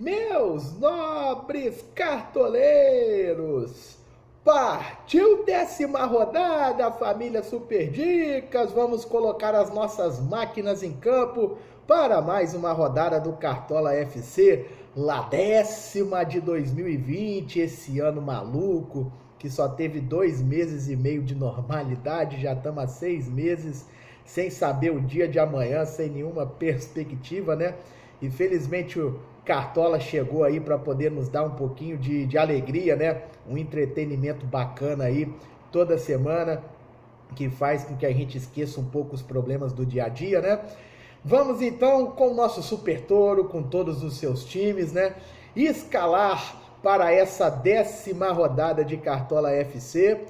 Meus nobres cartoleiros, partiu 10ª rodada, família Super Dicas. Vamos colocar as nossas máquinas em campo para mais uma rodada do Cartola FC, lá 10ª de 2020, esse ano maluco, que só teve 2 meses e meio de normalidade, já estamos há 6 meses sem saber o dia de amanhã, sem nenhuma perspectiva, né? Infelizmente o Cartola chegou aí para poder nos dar um pouquinho de alegria, né? Um entretenimento bacana aí toda semana, que faz com que a gente esqueça um pouco os problemas do dia a dia, né? Vamos então com o nosso Super Touro, com todos os seus times, né? Escalar para essa 10ª rodada de Cartola FC.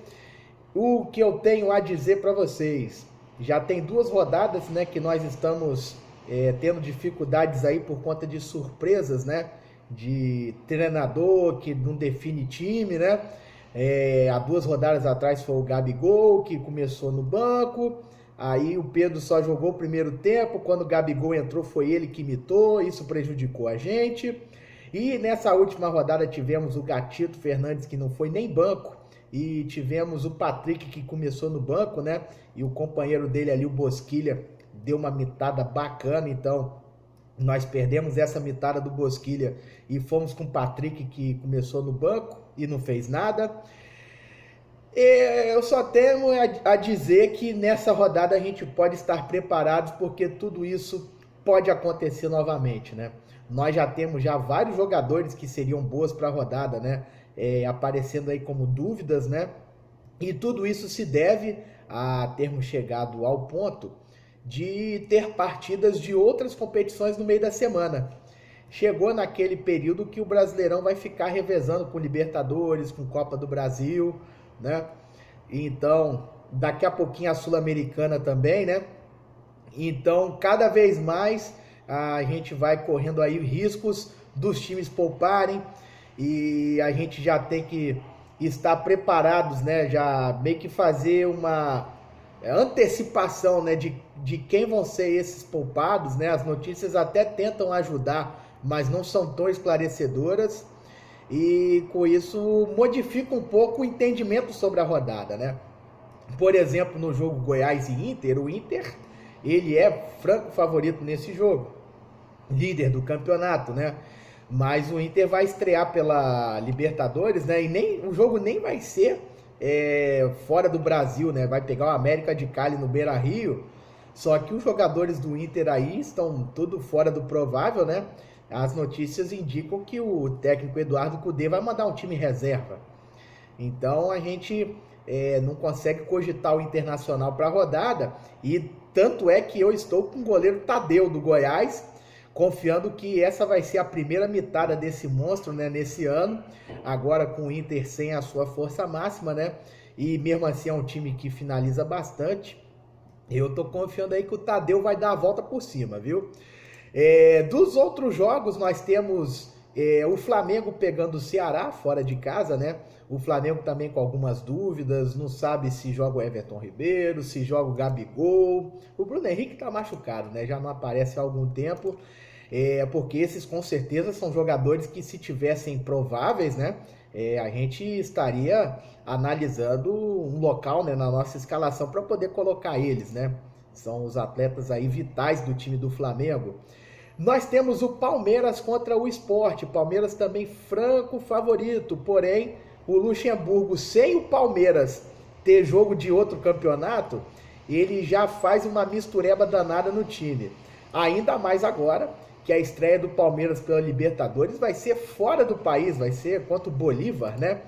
O que eu tenho a dizer para vocês? Já tem 2 rodadas, né, que nós estamos tendo dificuldades aí por conta de surpresas, né? De treinador que não define time, né? Há 2 rodadas atrás foi o Gabigol, que começou no banco. Aí o Pedro só jogou o primeiro tempo. Quando o Gabigol entrou, foi ele que imitou. Isso prejudicou a gente. E nessa última rodada tivemos o Gatito Fernandes, que não foi nem banco. E tivemos o Patrick, que começou no banco, né? E o companheiro dele ali, o Bosquilha, deu uma mitada bacana. Então nós perdemos essa mitada do Bosquilha e fomos com o Patrick, que começou no banco e não fez nada. Eu só tenho a dizer que nessa rodada a gente pode estar preparados, porque tudo isso pode acontecer novamente, né? Nós já temos vários jogadores que seriam boas para a rodada, né? Aparecendo aí como dúvidas, né? E tudo isso se deve a termos chegado ao ponto de ter partidas de outras competições no meio da semana. Chegou naquele período que o Brasileirão vai ficar revezando com Libertadores, com Copa do Brasil, né? Então, daqui a pouquinho a Sul-Americana também, né? Então, cada vez mais a gente vai correndo aí riscos dos times pouparem e a gente já tem que estar preparados, né? Já meio que fazer uma antecipação, né, de quem vão ser esses poupados, né? As notícias até tentam ajudar, mas não são tão esclarecedoras e com isso modifica um pouco o entendimento sobre a rodada, né? Por exemplo, no jogo Goiás e Inter, o Inter ele é franco favorito nesse jogo, líder do campeonato, né? Mas o Inter vai estrear pela Libertadores, né? E o jogo nem vai ser fora do Brasil, né? Vai pegar o América de Cali no Beira-Rio. Só que os jogadores do Inter aí estão tudo fora do provável, né? As notícias indicam que o técnico Eduardo Cudê vai mandar um time reserva. Então a gente não consegue cogitar o Internacional para a rodada. E tanto é que eu estou com o goleiro Tadeu do Goiás, confiando que essa vai ser a primeira mitada desse monstro, né, nesse ano, agora com o Inter sem a sua força máxima, né, e mesmo assim é um time que finaliza bastante. Eu tô confiando aí que o Tadeu vai dar a volta por cima, viu? Dos outros jogos nós temos o Flamengo pegando o Ceará fora de casa, né? O Flamengo também com algumas dúvidas, não sabe se joga o Everton Ribeiro, se joga o Gabigol. O Bruno Henrique tá machucado, né? Já não aparece há algum tempo. Porque esses com certeza são jogadores que, se tivessem prováveis, né? A gente estaria analisando um local, né, na nossa escalação para poder colocar eles, né? São os atletas aí vitais do time do Flamengo. Nós temos o Palmeiras contra o Sport. Palmeiras também franco favorito, porém o Luxemburgo, sem o Palmeiras ter jogo de outro campeonato, ele já faz uma mistureba danada no time. Ainda mais agora que a estreia do Palmeiras pela Libertadores vai ser fora do país, vai ser contra o Bolívar, né?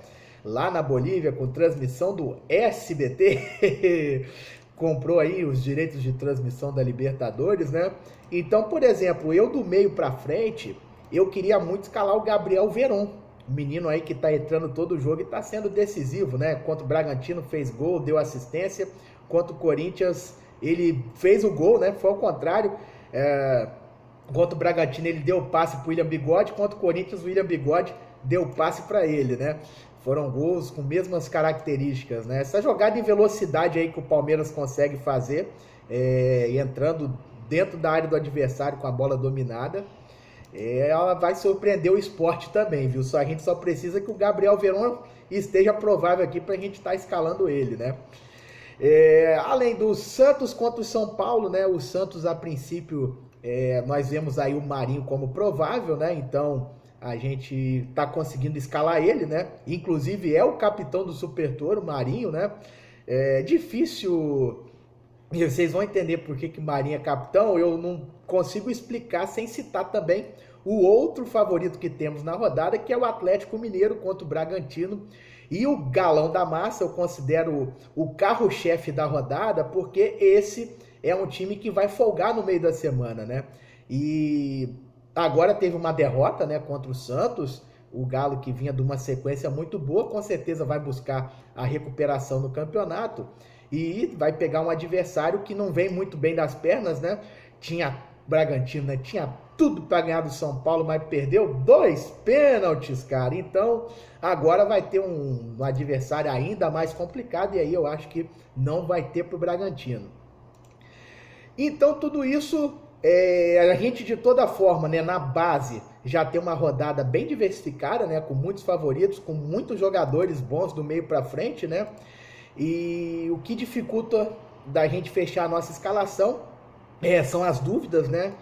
Lá na Bolívia, com transmissão do SBT. Comprou aí os direitos de transmissão da Libertadores, né? Então, por exemplo, eu do meio pra frente, eu queria muito escalar o Gabriel Veron, o menino aí que tá entrando todo o jogo e tá sendo decisivo, né? Contra o Bragantino fez gol, deu assistência. Contra o Corinthians ele fez o gol, né? Foi ao contrário. Contra o Bragantino ele deu passe pro William Bigode, contra o Corinthians o William Bigode deu passe para ele, né? Foram gols com mesmas características, né? Essa jogada em velocidade aí que o Palmeiras consegue fazer, entrando dentro da área do adversário com a bola dominada, ela vai surpreender o esporte também, viu? A gente só precisa que o Gabriel Veron esteja provável aqui para a gente estar escalando ele, né? Além do Santos contra o São Paulo, né? O Santos, a princípio, nós vemos aí o Marinho como provável, né? Então a gente está conseguindo escalar ele, né? Inclusive é o capitão do Super Toro, o Marinho, né? É difícil. E vocês vão entender por que o Marinho é capitão. Eu não consigo explicar sem citar também o outro favorito que temos na rodada, que é o Atlético Mineiro contra o Bragantino. E o galão da massa, eu considero o carro-chefe da rodada, porque esse é um time que vai folgar no meio da semana, né? E agora teve uma derrota, né, contra o Santos. O Galo, que vinha de uma sequência muito boa, com certeza vai buscar a recuperação no campeonato e vai pegar um adversário que não vem muito bem das pernas, né? Tinha Bragantino, né? Tinha tudo para ganhar do São Paulo, mas perdeu 2 pênaltis, cara. Então, agora vai ter um adversário ainda mais complicado e aí eu acho que não vai ter pro Bragantino. Então, tudo isso, a gente de toda forma, né, na base, já tem uma rodada bem diversificada, né, com muitos favoritos, com muitos jogadores bons do meio para frente, né? E o que dificulta da gente fechar a nossa escalação são as dúvidas, né?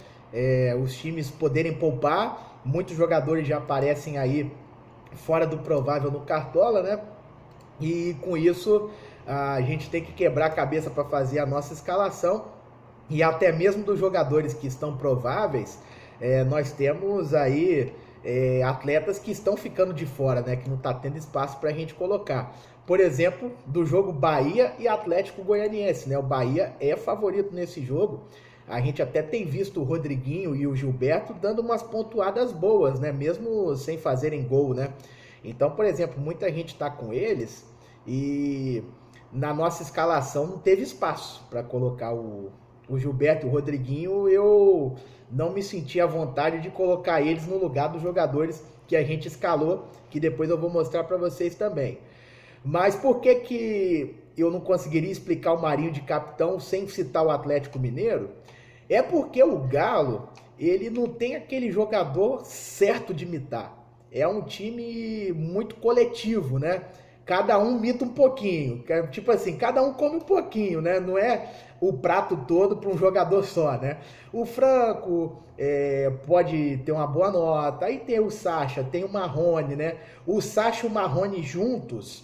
Os times poderem poupar, muitos jogadores já aparecem aí fora do provável no Cartola, né? E com isso a gente tem que quebrar a cabeça para fazer a nossa escalação. E até mesmo dos jogadores que estão prováveis, nós temos aí atletas que estão ficando de fora, né? Que não está tendo espaço para a gente colocar. Por exemplo, do jogo Bahia e Atlético Goianiense, né? O Bahia é favorito nesse jogo. A gente até tem visto o Rodriguinho e o Gilberto dando umas pontuadas boas, né? Mesmo sem fazerem gol, né? Então, por exemplo, muita gente está com eles e na nossa escalação não teve espaço para colocar o Gilberto e o Rodriguinho. Eu não me senti à vontade de colocar eles no lugar dos jogadores que a gente escalou, que depois eu vou mostrar para vocês também. Mas por que eu não conseguiria explicar o Marinho de capitão sem citar o Atlético Mineiro? É porque o Galo, ele não tem aquele jogador certo de imitar. É um time muito coletivo, né? Cada um imita um pouquinho. Tipo assim, cada um come um pouquinho, né? Não é o prato todo para um jogador só, né? O Franco pode ter uma boa nota. Aí tem o Sacha, tem o Marrone, né? O Sacha e o Marrone juntos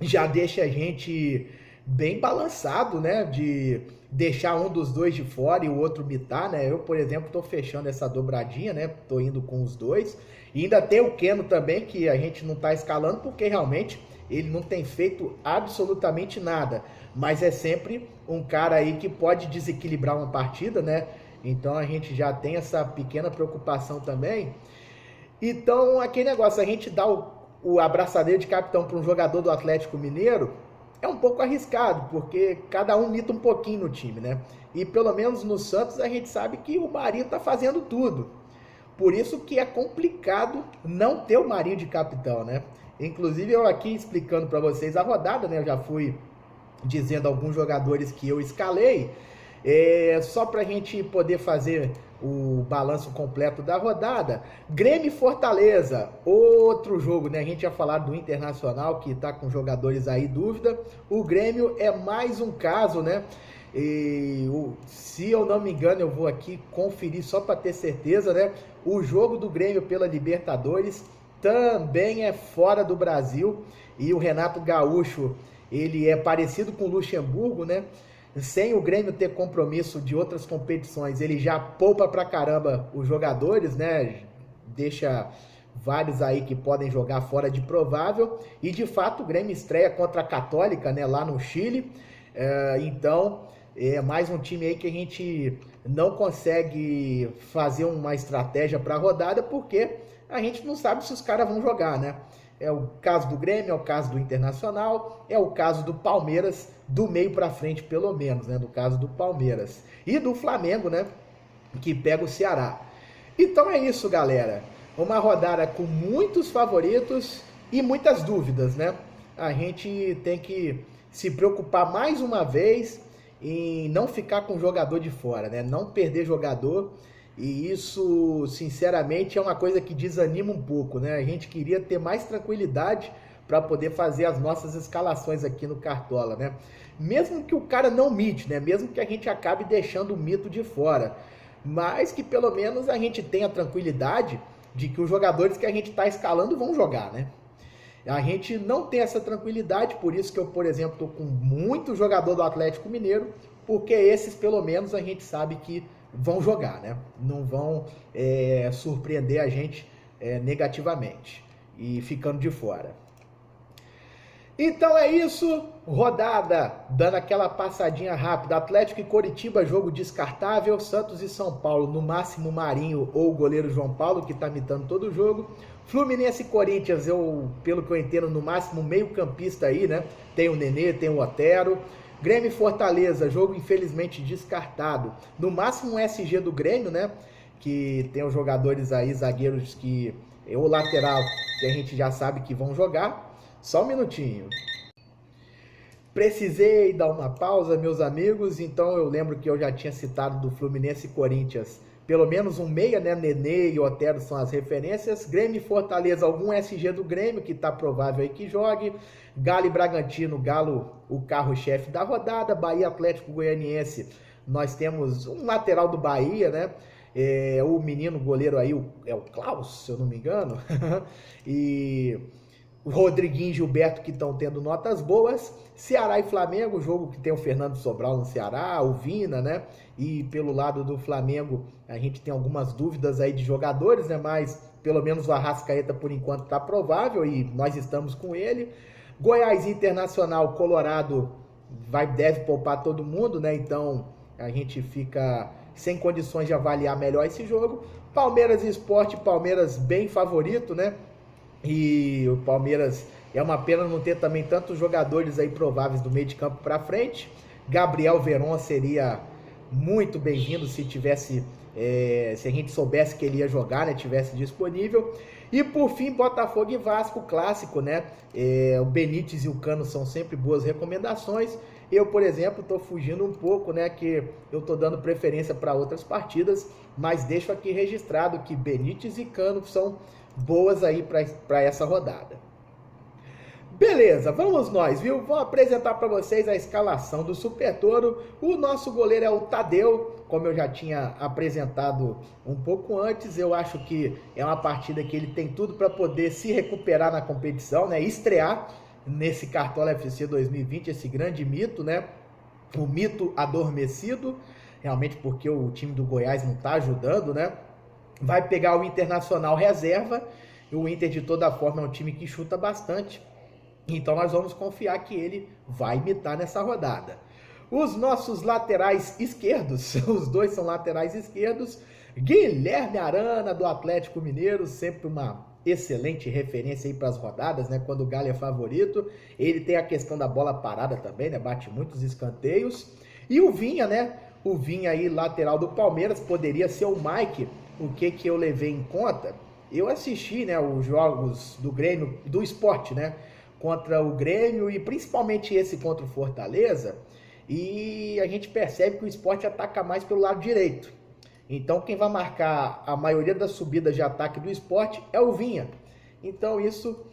já deixa a gente bem balançado, né? De deixar um dos dois de fora e o outro mitar, né? Eu, por exemplo, tô fechando essa dobradinha, né? Tô indo com os dois. E ainda tem o Keno também, que a gente não tá escalando, porque realmente ele não tem feito absolutamente nada. Mas é sempre um cara aí que pode desequilibrar uma partida, né? Então a gente já tem essa pequena preocupação também. Então, aquele negócio, a gente dá o abraçadeiro de capitão para um jogador do Atlético Mineiro é um pouco arriscado, porque cada um mita um pouquinho no time, né? E pelo menos no Santos a gente sabe que o Marinho tá fazendo tudo. Por isso que é complicado não ter o Marinho de capitão, né? Inclusive eu aqui explicando para vocês a rodada, né? Eu já fui dizendo alguns jogadores que eu escalei, só para a gente poder fazer o balanço completo da rodada. Grêmio e Fortaleza, outro jogo, né? A gente já falado do Internacional, que está com jogadores aí dúvida. O Grêmio é mais um caso, né? Se eu não me engano, eu vou aqui conferir só para ter certeza, né? O jogo do Grêmio pela Libertadores também é fora do Brasil, e o Renato Gaúcho, ele é parecido com o Luxemburgo, né? Sem o Grêmio ter compromisso de outras competições, ele já poupa pra caramba os jogadores, né? Deixa vários aí que podem jogar fora de provável. E de fato o Grêmio estreia contra a Católica, né? Lá no Chile. Então é mais um time aí que a gente não consegue fazer uma estratégia para a rodada, porque a gente não sabe se os caras vão jogar, né? É o caso do Grêmio, é o caso do Internacional, é o caso do Palmeiras, do meio para frente pelo menos, né? No caso do Palmeiras. E do Flamengo, né? Que pega o Ceará. Então é isso, galera. Uma rodada com muitos favoritos e muitas dúvidas, né? A gente tem que se preocupar mais uma vez em não ficar com o jogador de fora, né? Não perder jogador. E isso, sinceramente, é uma coisa que desanima um pouco, né? A gente queria ter mais tranquilidade para poder fazer as nossas escalações aqui no Cartola, né? Mesmo que o cara não mite, né? Mesmo que a gente acabe deixando o mito de fora, mas que pelo menos a gente tenha tranquilidade de que os jogadores que a gente está escalando vão jogar, né? A gente não tem essa tranquilidade, por isso que eu, por exemplo, estou com muito jogador do Atlético Mineiro, porque esses, pelo menos, a gente sabe que vão jogar, né? Não vão surpreender a gente negativamente e ficando de fora. Então é isso, rodada, dando aquela passadinha rápida. Atlético e Coritiba, jogo descartável. Santos e São Paulo, no máximo Marinho ou o goleiro João Paulo, que tá mitando todo o jogo. Fluminense e Corinthians, pelo que eu entendo, no máximo meio campista aí, né? Tem o Nenê, tem o Otero. Grêmio e Fortaleza, jogo infelizmente descartado. No máximo um SG do Grêmio, né? Que tem os jogadores aí, zagueiros que... o lateral, que a gente já sabe que vão jogar. Só um minutinho. Precisei dar uma pausa, meus amigos, então eu lembro que eu já tinha citado do Fluminense e Corinthians, pelo menos um meia, né? Nenê e Otero são as referências. Grêmio e Fortaleza, algum SG do Grêmio, que tá provável aí que jogue. Galo e Bragantino, Galo, o carro-chefe da rodada. Bahia, Atlético Goianiense, nós temos um lateral do Bahia, né? O menino goleiro aí, é o Klaus, se eu não me engano. E... o Rodriguinho e Gilberto, que estão tendo notas boas. Ceará e Flamengo, jogo que tem o Fernando Sobral no Ceará, o Vina, né? E pelo lado do Flamengo, a gente tem algumas dúvidas aí de jogadores, né? Mas pelo menos o Arrascaeta, por enquanto, está provável e nós estamos com ele. Goiás Internacional, Colorado, deve poupar todo mundo, né? Então a gente fica sem condições de avaliar melhor esse jogo. Palmeiras e Sport, Palmeiras bem favorito, né? E o Palmeiras, é uma pena não ter também tantos jogadores aí prováveis do meio de campo para frente. Gabriel Veron seria muito bem-vindo se tivesse, se a gente soubesse que ele ia jogar, né, tivesse disponível. E por fim, Botafogo e Vasco, clássico, né? O Benítez e o Cano são sempre boas recomendações. Eu, por exemplo, estou fugindo um pouco, né? Que eu estou dando preferência para outras partidas, mas deixo aqui registrado que Benítez e Cano são boas aí para essa rodada. Beleza, vamos nós, viu? Vou apresentar para vocês a escalação do Super Toro. O nosso goleiro é o Tadeu, como eu já tinha apresentado um pouco antes. Eu acho que é uma partida que ele tem tudo para poder se recuperar na competição, né? Estrear nesse Cartola FC 2020, esse grande mito, né? O mito adormecido, realmente porque o time do Goiás não está ajudando, né? Vai pegar o Internacional reserva. O Inter, de toda forma, é um time que chuta bastante. Então nós vamos confiar que ele vai imitar nessa rodada. Os nossos laterais esquerdos, os dois são laterais esquerdos. Guilherme Arana, do Atlético Mineiro, sempre uma excelente referência aí para as rodadas, né? Quando o Galo é favorito. Ele tem a questão da bola parada também, né? Bate muitos escanteios. E o Vinha, né? O Vinha aí, lateral do Palmeiras, poderia ser o Mike. O que eu levei em conta? Eu assisti, né, os jogos do Grêmio, do Sport, né, contra o Grêmio e principalmente esse contra o Fortaleza, e a gente percebe que o Sport ataca mais pelo lado direito. Então quem vai marcar a maioria das subidas de ataque do Sport é o Vinha. Então isso,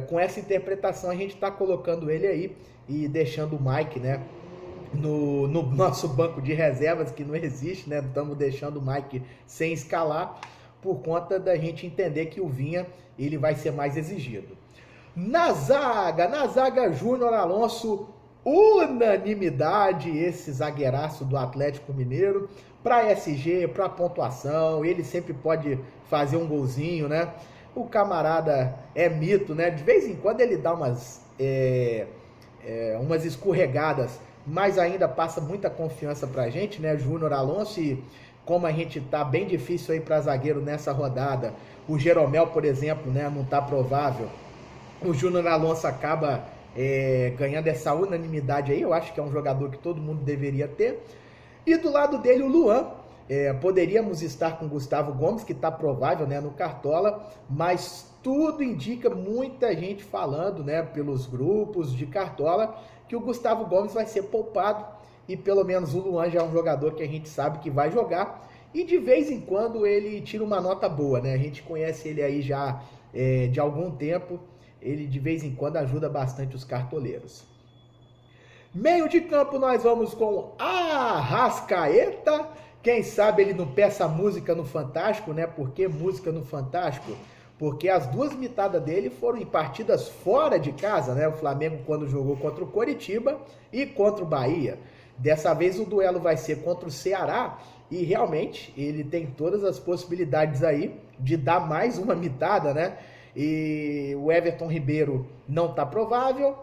com essa interpretação, a gente está colocando ele aí e deixando o Mike, né, no nosso banco de reservas, que não existe, né? Estamos deixando o Mike sem escalar por conta da gente entender que o Vinha ele vai ser mais exigido. Na zaga Júnior Alonso, unanimidade, esse zagueiraço do Atlético Mineiro, para SG, para pontuação, ele sempre pode fazer um golzinho, né? O camarada é mito, né? De vez em quando ele dá umas escorregadas, mas ainda passa muita confiança pra gente, né? Júnior Alonso, e como a gente tá bem difícil aí para zagueiro nessa rodada, o Jeromel, por exemplo, né, não tá provável. O Júnior Alonso acaba ganhando essa unanimidade aí. Eu acho que é um jogador que todo mundo deveria ter. E do lado dele o Luan. Poderíamos estar com o Gustavo Gomes, que está provável, né, no Cartola, mas tudo indica, muita gente falando, né, pelos grupos de Cartola, que o Gustavo Gomes vai ser poupado, e pelo menos o Luan já é um jogador que a gente sabe que vai jogar, e de vez em quando ele tira uma nota boa, né? A gente conhece ele aí já de algum tempo, ele de vez em quando ajuda bastante os cartoleiros. Meio de campo nós vamos com Arrascaeta. Quem sabe ele não peça música no Fantástico, né? Por que música no Fantástico? Porque as duas mitadas dele foram em partidas fora de casa, né? O Flamengo quando jogou contra o Coritiba e contra o Bahia. Dessa vez o duelo vai ser contra o Ceará e realmente ele tem todas as possibilidades aí de dar mais uma mitada, né? E o Everton Ribeiro não tá provável.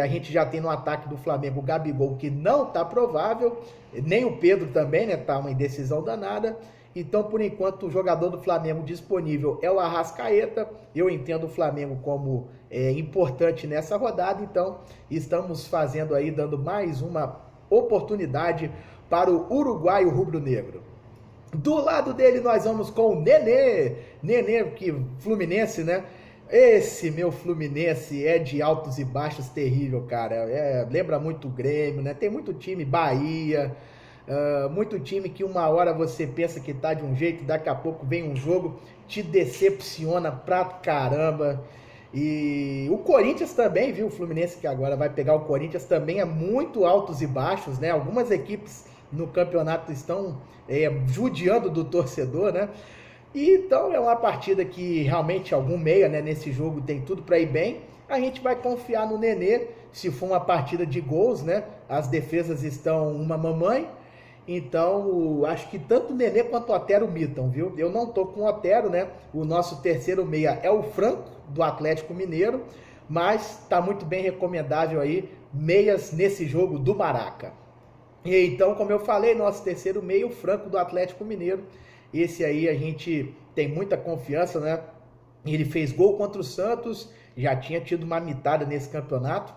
A gente já tem no ataque do Flamengo o Gabigol, que não tá provável, nem o Pedro também, né? Tá uma indecisão danada. Então, por enquanto, o jogador do Flamengo disponível é o Arrascaeta. Eu entendo o Flamengo como importante nessa rodada, então estamos fazendo aí, dando mais uma oportunidade para o uruguaio rubro-negro. Do lado dele nós vamos com o Nenê, que Fluminense, né? Esse meu Fluminense é de altos e baixos terrível, cara. Lembra muito o Grêmio, né? Tem muito time, Bahia, muito time que uma hora você pensa que tá de um jeito, daqui a pouco vem um jogo, te decepciona pra caramba. E o Corinthians também, viu? O Fluminense que agora vai pegar o Corinthians também é muito altos e baixos, né? Algumas equipes no campeonato estão judiando do torcedor, né? E então é uma partida que realmente algum meia, né, nesse jogo tem tudo para ir bem. A gente vai confiar no Nenê, se for uma partida de gols, né? As defesas estão uma mamãe. Então, acho que tanto o Nenê quanto o Otero mitam, viu? Eu não tô com o Otero, né? O nosso terceiro meia é o Franco, do Atlético Mineiro, mas tá muito bem recomendável aí, meias nesse jogo do Maraca. E então, como eu falei, nosso terceiro meia, o Franco, do Atlético Mineiro. Esse aí a gente tem muita confiança, né? Ele fez gol contra o Santos, já tinha tido uma mitada nesse campeonato.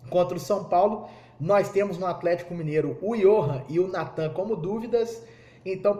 Contra o São Paulo, nós temos no Atlético Mineiro o Johan e o Natan como dúvidas. Então,